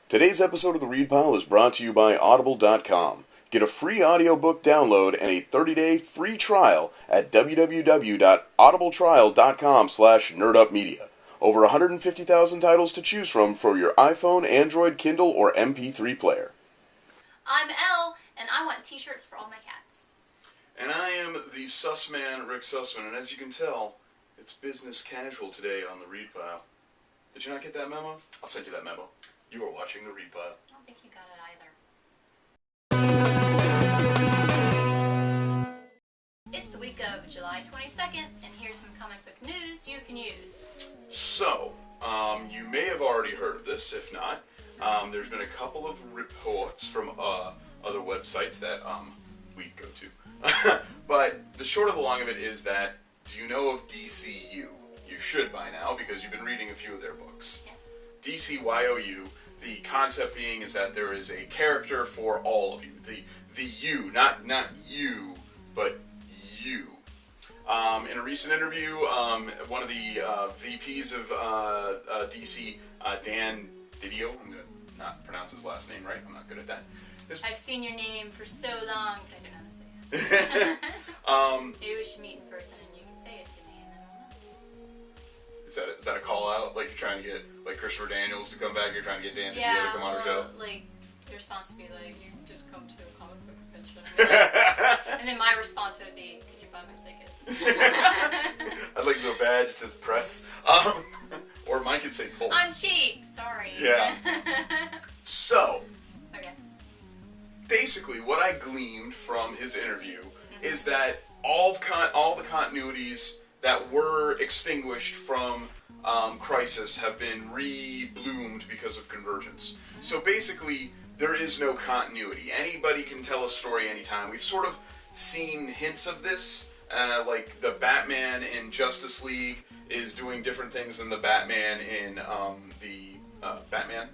Today's episode of the Read Pile is brought to you by Audible.com. Get a free audiobook download and a 30-day free trial at www.audibletrial.com/nerdupmedia. Over 150,000 titles to choose from for your iPhone, Android, Kindle, or MP3 player. I'm Elle, and I want t-shirts for all my cats. And I am the sus man, Rick Sussman, and as you can tell, it's business casual today on the Read Pile. Did you not get that memo? I'll send you that memo. You are watching the Read Pile. I don't think you got it either. It's the week of July 22nd, and here's some comic book news you can use. So, you may have already heard of this. If not, there's been a couple of reports from other websites that we go to. But the short of the long of it is that, do you know of DCU? You should by now, because you've been reading a few of their books. Yes. DCYOU, the concept being is that there is a character for all of you. The you, not you, but you. In a recent interview, one of the VPs of DC, Dan Didio, I'm going to not pronounce his last name right, I'm not good at that. I've seen your name for so long, but I don't know how to say it. Maybe we should meet in person and you can say it to me and then I'll know. Is that a call out? Like you're trying to get like Christopher Daniels to come back? You're trying to get Dan Didio to come on our show? Like your response would be like, you can just come to a comic book convention. And then my response would be, could you buy my ticket? I'd like to go badge that says press. Or mine could say pull. I'm cheap, sorry. Yeah. So, Okay. basically what I gleaned from his interview is that all the continuities that were extinguished from Crisis have been re-bloomed because of Convergence. So basically, there is no continuity. Anybody can tell a story anytime. We've sort of seen hints of this, like the Batman in Justice League is doing different things than the Batman in the Batman,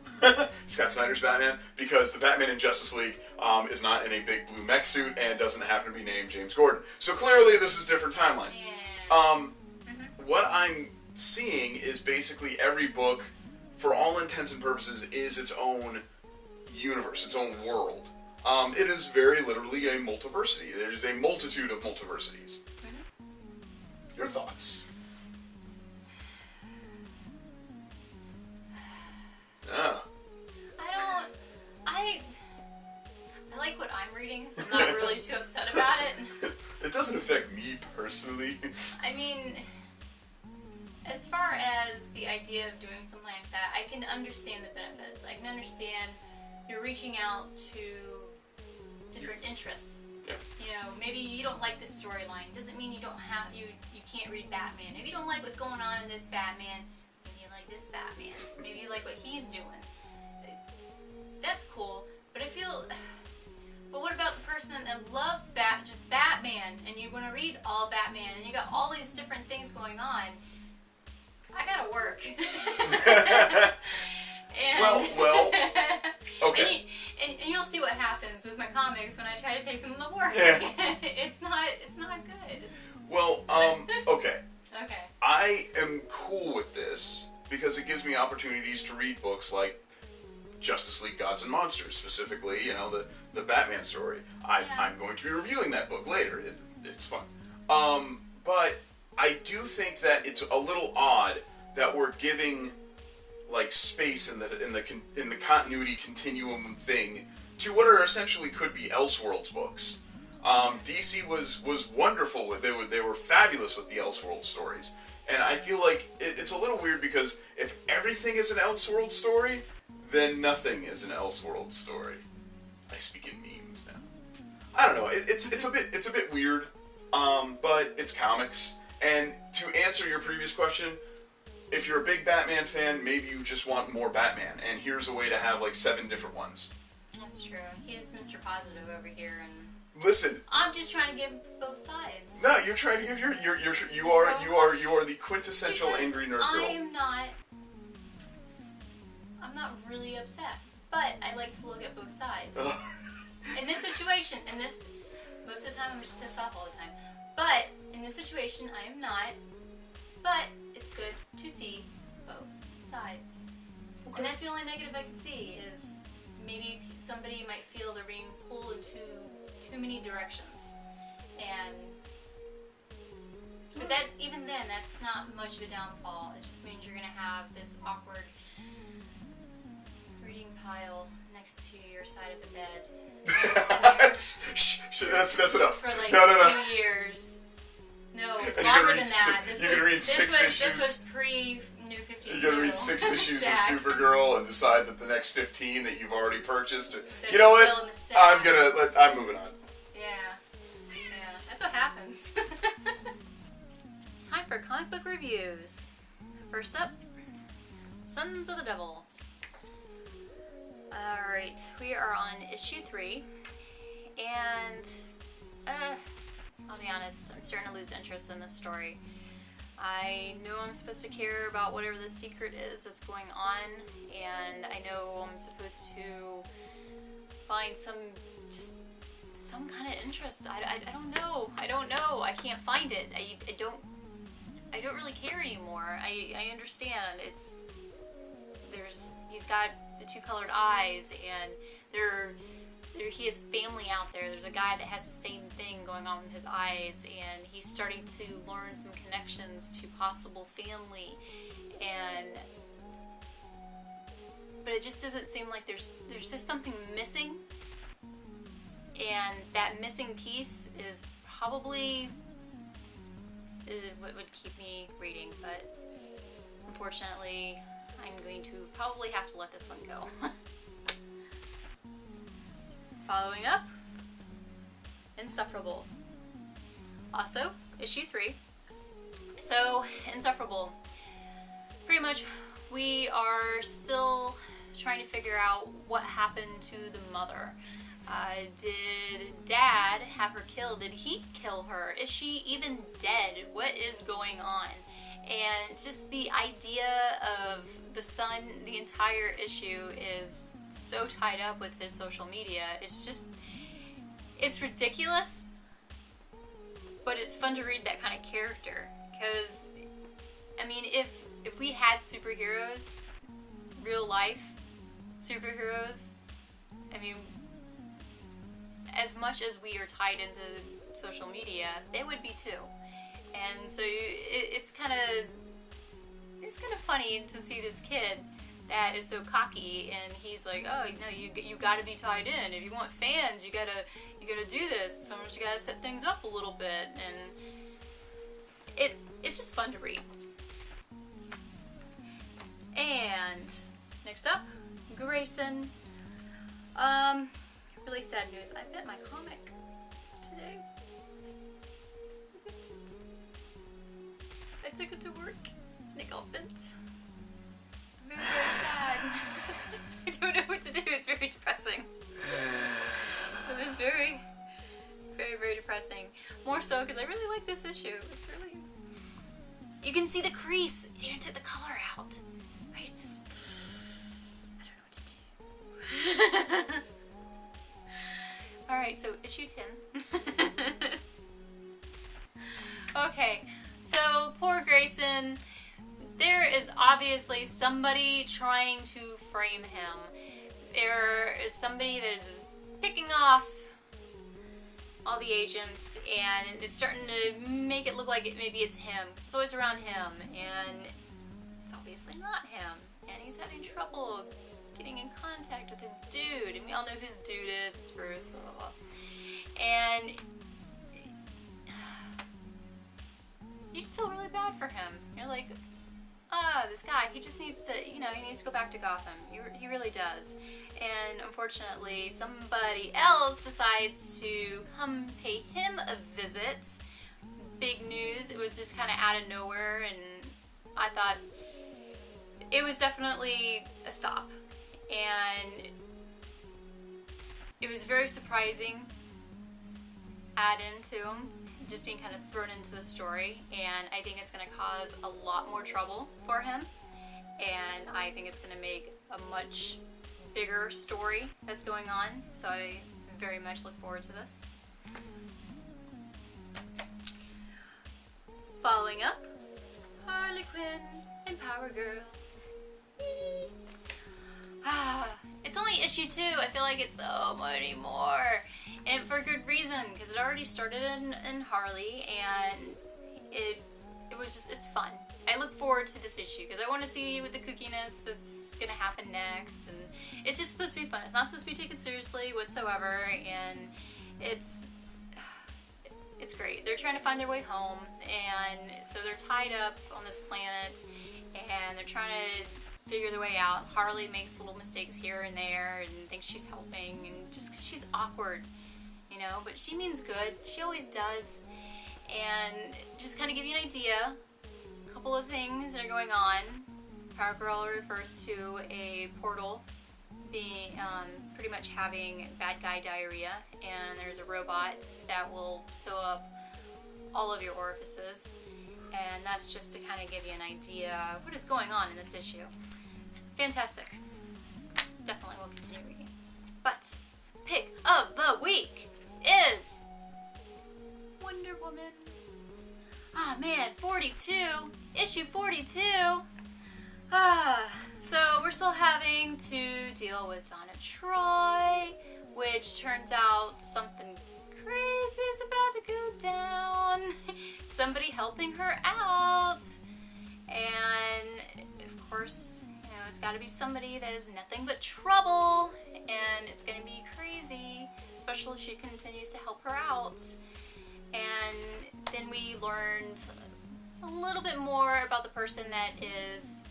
Scott Snyder's Batman, because the Batman in Justice League is not in a big blue mech suit and doesn't happen to be named James Gordon. So clearly this is different timelines. Yeah. What I'm seeing is basically every book, for all intents and purposes, is its own universe, its own world. It is very literally a multiversity. There is a multitude of multiversities. Your thoughts? I like what I'm reading, so I'm not really too upset about it. It doesn't affect me personally. I mean, as far as the idea of doing something like that, I can understand the benefits. I can understand you're reaching out to different interests. Yeah. You know, maybe you don't like this storyline. Doesn't mean you don't have you can't read Batman. Maybe you don't like what's going on in this Batman. Maybe you like this Batman. Maybe you like what he's doing. That's cool. But I feel. But what about the person that loves just Batman, and you want to read all Batman, and you got all these different things going on? I gotta work. Well, okay. And you'll see what happens with my comics when I try to take them to work. Yeah. It's not good. Well, okay. Okay. I am cool with this because it gives me opportunities to read books like Justice League Gods and Monsters, specifically, you know, the Batman story. I'm going to be reviewing that book later. It's fun. But I do think that it's a little odd that we're giving like space in the continuity continuum thing to what are essentially could be Elseworlds books. DC was wonderful with they were fabulous with the Elseworlds stories, and I feel like it's a little weird because if everything is an Elseworlds story, then nothing is an Elseworlds story. I speak in memes now. I don't know. It's a bit weird, but it's comics. And to answer your previous question, if you're a big Batman fan, maybe you just want more Batman, and here's a way to have like 7 different ones. That's true. He's Mr. Positive over here, and listen. I'm just trying to give both sides. No, you're trying to give you are the quintessential because angry nerd girl. I'm not really upset, but I like to look at both sides. In this situation, most of the time I'm just pissed off all the time. But in this situation, I am not. But it's good to see both sides. Okay. And that's the only negative I can see is directions. And but that, even then, that's not much of a downfall. It just means you're gonna have this awkward reading pile next to your side of the bed. That's enough. For like No. 2 years. No, And longer than that. You're gonna read six issues. This was pre-New 52. You're gonna read 6 issues of Stack. Supergirl and decide that the next 15 that you've already purchased. That You know are what? still in the stack. I'm moving on. Yeah, that's what happens. Time for comic book reviews. First up, Sons of the Devil. Alright, we are on issue 3, and I'll be honest, I'm starting to lose interest in this story. I know I'm supposed to care about whatever the secret is that's going on, and I know I'm supposed to find some kind of interest. I don't know. I can't find it. I don't really care anymore. I understand. He's got the 2 colored eyes, and he has family out there. There's a guy that has the same thing going on with his eyes, and he's starting to learn some connections to possible family, but it just doesn't seem like there's just something missing, and that missing piece is probably what would keep me reading, but unfortunately I'm going to probably have to let this one go. Following up, Insufferable. Also, issue 3. So, Insufferable. Pretty much, we are still trying to figure out what happened to the mother. Did Dad have her killed? Did he kill her? Is she even dead? What is going on? And just the idea of the son, the entire issue is so tied up with his social media. It's ridiculous, but it's fun to read that kind of character. Because, I mean, if we had superheroes, real life superheroes, I mean, as much as we are tied into social media, they would be too. And so it's kind of funny to see this kid that is so cocky, and he's like, oh no, you got to be tied in. If you want fans, you gotta do this. Sometimes you gotta set things up a little bit, and it's just fun to read. And next up, Grayson. Really sad news. I bit my comic today. I took it to work and it got bent. I'm very, very sad. I don't know what to do. It's very depressing. It was very, very, very depressing. More so because I really like this issue. It's really... You can see the crease. You even took the color out. I don't know what to do. Alright, so issue 10. Okay, so poor Grayson. There is obviously somebody trying to frame him. There is somebody that is picking off all the agents, and it's starting to make it look like maybe it's him. It's always around him, and it's obviously not him. And he's having trouble getting in contact with his dude, and we all know who his dude is. It's Bruce, blah, blah, blah. And you just feel really bad for him. You're like, this guy, he just needs to, he needs to go back to Gotham. He really does. And unfortunately, somebody else decides to come pay him a visit. Big news. It was just kind of out of nowhere, and I thought it was definitely a stop. And it was very surprising add-in to him, just being kind of thrown into the story, and I think it's going to cause a lot more trouble for him, and I think it's going to make a much bigger story that's going on, so I very much look forward to this. Following up, Harley Quinn and Power Girl. It's only issue issue 2, I feel like it's so many more. And for good reason, because it already started in Harley, and it was just, it's fun. I look forward to this issue, because I want to see what the kookiness that's going to happen next, and it's just supposed to be fun. It's not supposed to be taken seriously whatsoever, and it's great. They're trying to find their way home, and so they're tied up on this planet, and they're trying to figure their way out. Harley makes little mistakes here and there, and thinks she's helping, and just 'cause she's awkward, you know, but she means good. She always does. And just kind of give you an idea, a couple of things that are going on. Power Girl refers to a portal being pretty much having bad guy diarrhea, and there's a robot that will sew up all of your orifices, and that's just to kind of give you an idea of what is going on in this issue. Fantastic. Definitely will continue reading. But pick of the week is Wonder Woman. Ah, man, 42. Issue 42. So we're still having to deal with Donna Troy, which turns out something crazy is about to go down. Somebody helping her out. And of course, you know, it's got to be somebody that is nothing but trouble, and it's going to be crazy, especially if she continues to help her out. And then we learned a little bit more about the person that is,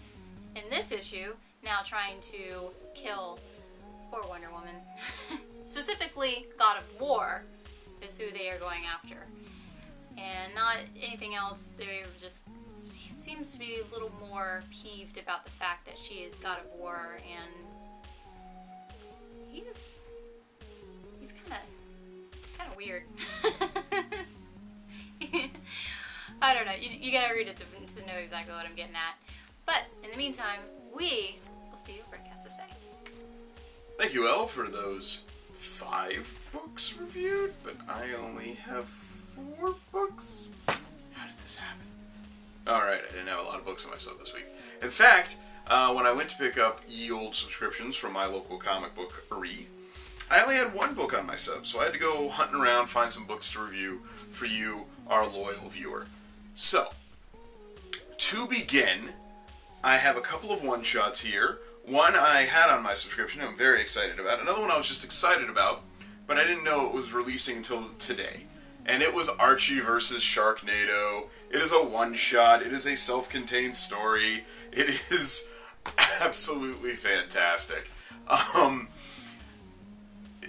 in this issue, now trying to kill poor Wonder Woman. Specifically, God of War is who they are going after. And not anything else. They're just, he seems to be a little more peeved about the fact that she is God of War, and he's kind of weird. I don't know. You gotta read it to know exactly what I'm getting at. But in the meantime, we will see what Rick has to say. Thank you, Elle, for those 5 books reviewed, but I only have 4 books. How did this happen? Alright, I didn't have a lot of books on my sub this week. In fact, when I went to pick up ye old subscriptions from my local comic book, I only had 1 book on my sub, so I had to go hunting around, find some books to review for you, our loyal viewer. So, to begin, I have a couple of one-shots here. One I had on my subscription, I'm very excited about. Another one I was just excited about, but I didn't know it was releasing until today. And it was Archie Vs Sharknado. It is a one-shot. It is a self-contained story. It is absolutely fantastic.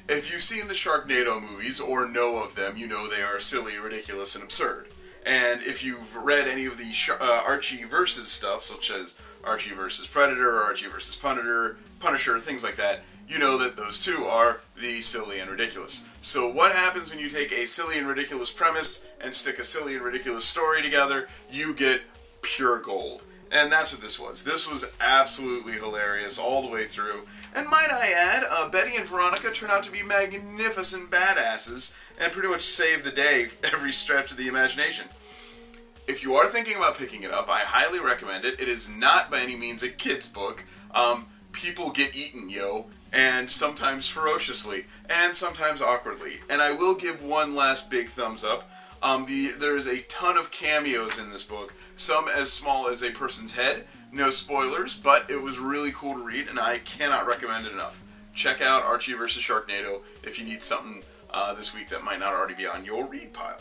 If you've seen the Sharknado movies or know of them, you know they are silly, ridiculous, and absurd. And if you've read any of the Archie versus stuff, such as Archie versus Predator, or Archie versus Punisher, things like that, you know that those two are the silly and ridiculous. So what happens when you take a silly and ridiculous premise and stick a silly and ridiculous story together? You get pure gold. And that's what this was. This was absolutely hilarious all the way through. And might I add, Betty and Veronica turn out to be magnificent badasses and pretty much save the day every stretch of the imagination. If you are thinking about picking it up, I highly recommend it. It is not by any means a kid's book. People get eaten, yo, and sometimes ferociously, and sometimes awkwardly. And I will give one last big thumbs up. There's a ton of cameos in this book, some as small as a person's head. No spoilers, but it was really cool to read, and I cannot recommend it enough. Check out Archie vs. Sharknado if you need something this week that might not already be on your read pile.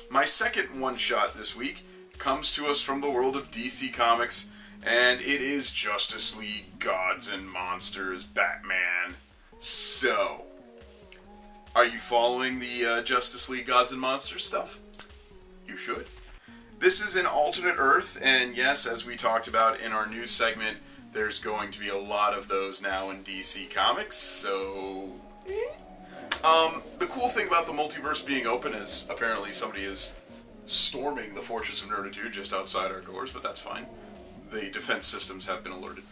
My second one-shot this week comes to us from the world of DC Comics, and it is Justice League Gods and Monsters Batman. So, are you following the Justice League Gods and Monsters stuff? You should. This is an alternate Earth, and yes, as we talked about in our news segment, there's going to be a lot of those now in DC Comics, so... the cool thing about the multiverse being open is apparently somebody is storming the Fortress of Nerditude just outside our doors, but that's fine. The defense systems have been alerted.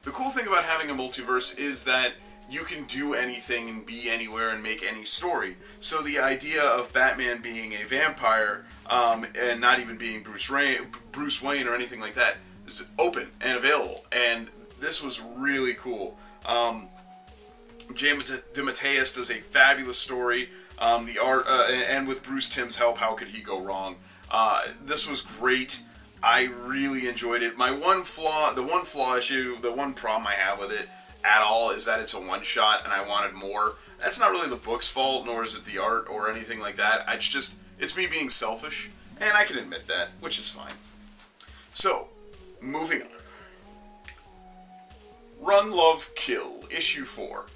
The cool thing about having a multiverse is that you can do anything and be anywhere and make any story. So the idea of Batman being a vampire and not even being Bruce Wayne or anything like that is open and available. And this was really cool. Jay DeMatteis does a fabulous story. The art, and with Bruce Timm's help, how could he go wrong? This was great. I really enjoyed it. The one problem I have with it at all is that it's a one-shot, and I wanted more. That's not really the book's fault, nor is it the art or anything like that. It's me being selfish, and I can admit that, which is fine. So, moving on. Run, Love, Kill, issue 4.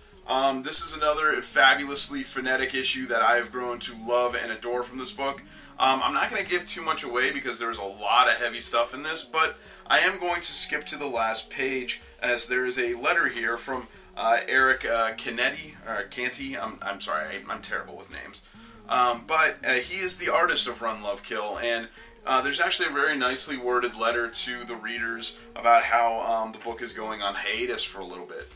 This is another fabulously phonetic issue that I have grown to love and adore from this book. I'm not going to give too much away because there's a lot of heavy stuff in this, but I am going to skip to the last page as there is a letter here from Eric Canty. I'm sorry, I'm terrible with names. But he is the artist of Run, Love, Kill, and there's actually a very nicely worded letter to the readers about how the book is going on hiatus for a little bit.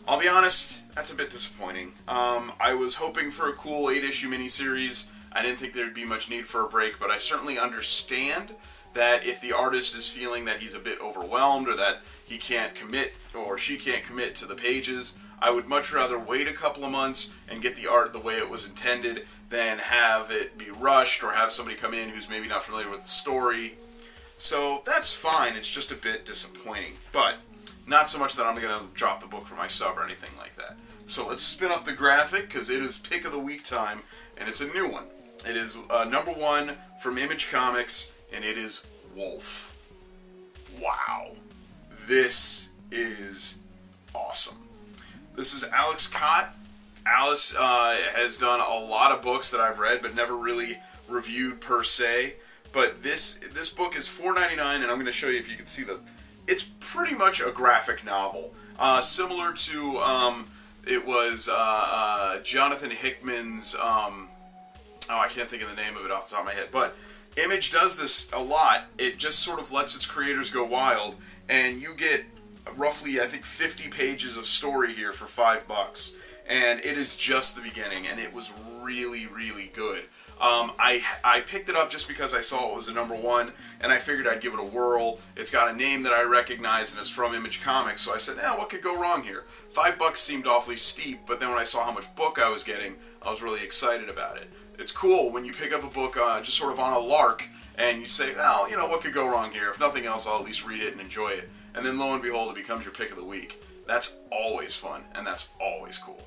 I'll be honest, that's a bit disappointing. I was hoping for a cool 8-issue miniseries. I didn't think there'd be much need for a break, but I certainly understand that if the artist is feeling that he's a bit overwhelmed or that he can't commit or she can't commit to the pages, I would much rather wait a couple of months and get the art the way it was intended than have it be rushed or have somebody come in who's maybe not familiar with the story. So that's fine, it's just a bit disappointing, but not so much that I'm going to drop the book for my sub or anything like that. So let's spin up the graphic because it is pick of the week time, and it's a new one. It is number 1 from Image Comics, and it is Wolf. Wow. This is awesome. This is Alex Cott. Alice has done a lot of books that I've read, but never really reviewed per se. But this book is $4.99, and I'm going to show you if you can see it's pretty much a graphic novel. Similar to, it was Jonathan Hickman's, I can't think of the name of it off the top of my head, but Image does this a lot. It just sort of lets its creators go wild, and you get roughly, I think, 50 pages of story here for $5, and it is just the beginning, and it was really, really good. I picked it up just because I saw it was a number 1, and I figured I'd give it a whirl. It's got a name that I recognize, and it's from Image Comics, so I said, what could go wrong here? $5 seemed awfully steep, but then when I saw how much book I was getting, I was really excited about it. It's cool when you pick up a book just sort of on a lark, and you say, well, what could go wrong here? If nothing else, I'll at least read it and enjoy it. And then lo and behold, it becomes your pick of the week. That's always fun, and that's always cool.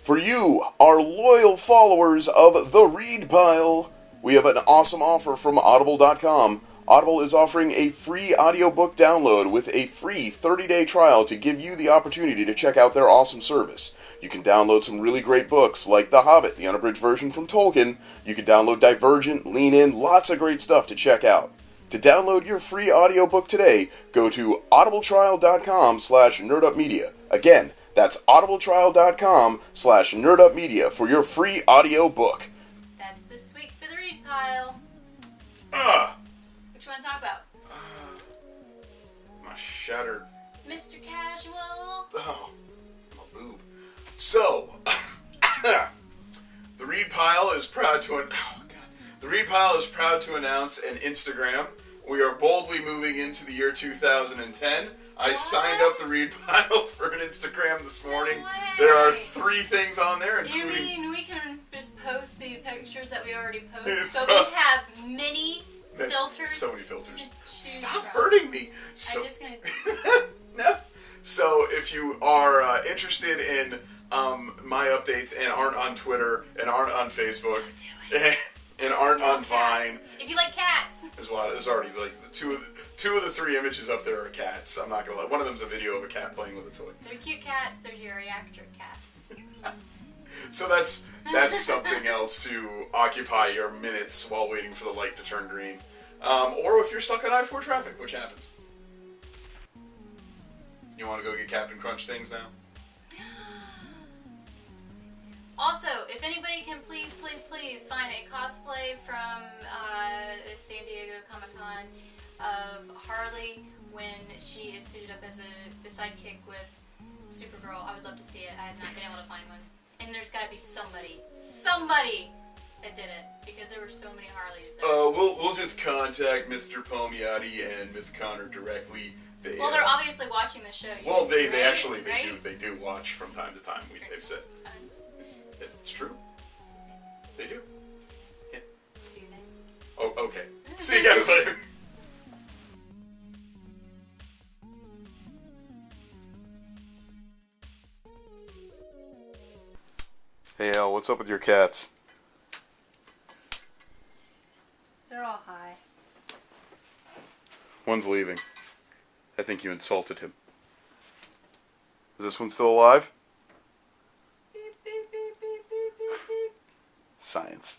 For you, our loyal followers of the Read Pile, we have an awesome offer from Audible.com. Audible is offering a free audiobook download with a free 30-day trial to give you the opportunity to check out their awesome service. You can download some really great books like The Hobbit, the unabridged version from Tolkien. You can download Divergent, Lean In, lots of great stuff to check out. To download your free audiobook today, go to audibletrial.com/nerdupmedia. Again, that's audibletrial.com/nerdupmedia for your free audiobook. That's this week for the Read Pile. Which one to talk about? My shattered... Mr. Casual. Oh, my boob. So, the Read Pile is proud to... The Read Pile is proud to announce an Instagram. We are boldly moving into the year 2010. I signed up the Read Pile for an Instagram this morning. No way. There are 3 things on there, including... You mean we can just post the pictures that we already post, but we have many filters. So many filters. Stop from. hurting me. I'm just gonna... No. So if you are interested in my updates and aren't on Twitter and aren't on Facebook and aren't on Vine, if you like cats, there's already like two of the 3 images up there are cats. I'm not gonna lie. One of them's a video of a cat playing with a toy. They're cute cats. They're geriatric cats. So that's something else to occupy your minutes while waiting for the light to turn green, or if you're stuck on I-4 traffic, which happens. You want to go get Captain Crunch things now? Also, if anybody can please find a cosplay from San Diego Comic-Con of Harley when she is suited up as a sidekick with Supergirl, I would love to see it. I have not been able to find one. And there's got to be somebody that did it, because there were so many Harleys there. We'll just contact Mr. Palmiotti and Miss Connor directly. Well, they're obviously watching the show. Well, they right? actually Right? they do watch from time to time. They've said it's true. They do. Yeah. Do they? Oh, okay. See you guys later. Hey Al, what's up with your cats? They're all high. One's leaving. I think you insulted him. Is this one still alive? Beep, beep, beep, beep, beep, beep, beep. Science.